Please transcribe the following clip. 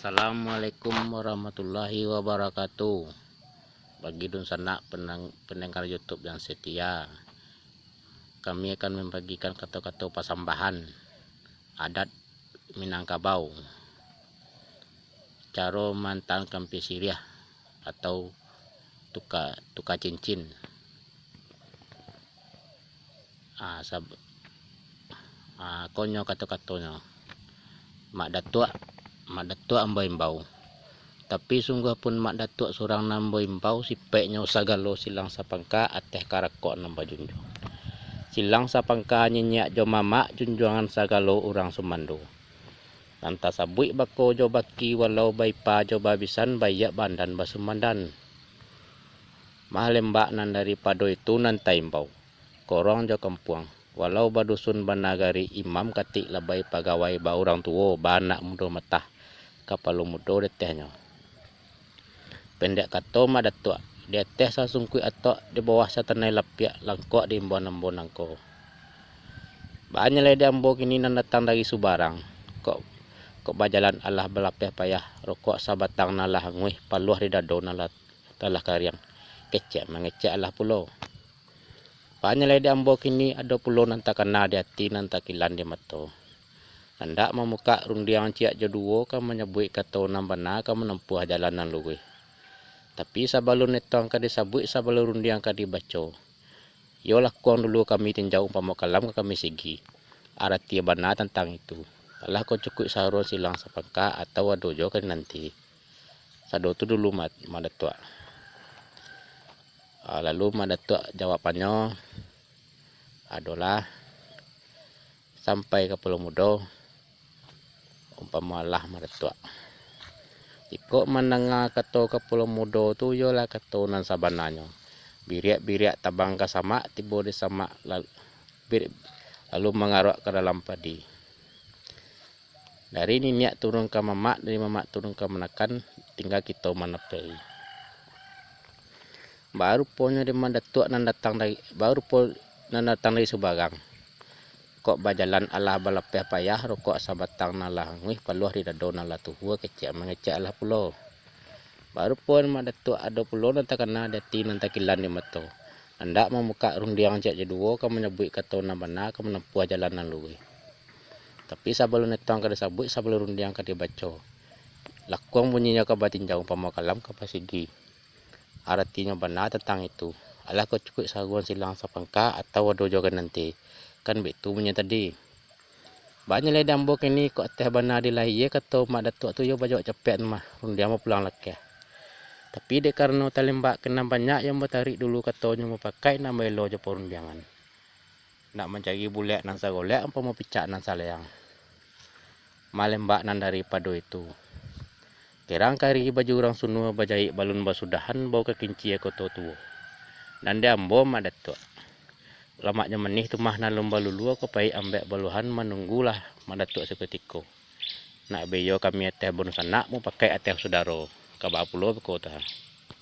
Assalamualaikum warahmatullahi wabarakatuh. Bagi dun sanak pendengar YouTube yang setia, kami akan membagikan kata-kata pasambahan adat Minangkabau, cara mantan kampi siriah atau tuka cincin. Konyo kata-katanya mak datuk ambai imbau, tapi sungguh pun mak datuk surang nambo imbau sipeknya usagalo silang sapangka ateh karakok namba junjung. Silang sapangka nyenyak jo mamak junjungan sagalo urang sumando. Nanta sabui bako jo baki walau baipa jo babisan bayak bandan basumandan. Mahalembak nan daripada itu nantai imbau. Korong jo kampuang. Walau badusun banagari imam katik labai pegawai ba orang tua ba anak muda matah kapalu muda detehnya. Pendek kata mak datuk dia teh sasungkui atok di bawah satanai lapiak langkok di imbon angko. Banyak lagi ambo kini nan datang dari Subarang. Kok bajalan Allah belapeh payah rokok sabatang nalah nguih paluah di dado nalah talah kariang. Kecek mengecek Allah pulau. Banyak lagi ambo kini ada pulau nanta kena di hati nanta kilan di mato. Hendak memuka rundiang ciak joduo kan menyebut kata nambana kan menempuh jalanan luwe. Tapi sabalun netong ka disabut sabalun rundiang ka dibaco. Yo lakuang dulu kami tinjau umpama kalam kami sigi. Arati bana tentang itu. Alah kau cukup saron silang sapangka atau adojo kan nanti. Sado tu dulu madatua. Lalu madatua jawabannya adalah sampai ke Pulau Mudo umpama lah madatua. Iko menengah kato ke Pulau Mudo tu yolah kato nan sabananya. Biriak tabang ke samak tiba di samak lalu mengarok ke dalam padi. Dari niniak turun ke mamak, dari mamak turun ke menakan, tinggal kita menepi. Baru punya di madatua nan datang dari Subarang. Kok bajalan Allah balapeh payah rokok sabatang nalah nguih paluah di dado nalah tuhua kecek mengecek Allah pulau. Baru pun madatua ada pulau nanti kena dati nanti kilan di mato. Hendak memuka rundiang cek jeduo kan menyebut kata nambana kan menempuh jalanan luwe. Tapi sebelum netong kada sabut sebelum rundiang kada dibaca. Lakuang bunyinya ke batin jauh pamakalam ke pasigi. Artinya benar tentang itu. Alah kau cukup saguan silang sapangka atau adojo kan nanti. Kan betul punya tadi. Banyak lagi dambok ini kok teh benar dilahir kata mak datuk tu yo bajak cepet mah rundiang mau pulang lagi. Tapi dek karena talembak kena banyak yang bertarik dulu katanya mau pakai nama elo je porundiangan. Nak mencari bulek nan sagolek apa mau picak nan saleang. Malembak nan daripada itu. Kerang kari baju orang sunua bajai balun basudahan bau kekinci koto tuo. Dan dia ambo mak datuk. Lamaknya menih tu mah nan lomba lulu aku pai ambek baluhan menunggulah mak datuk seketiko. Nak beyo kami ateh bonus anak mau pakai ateh saudara. Kabak pulau ke kota.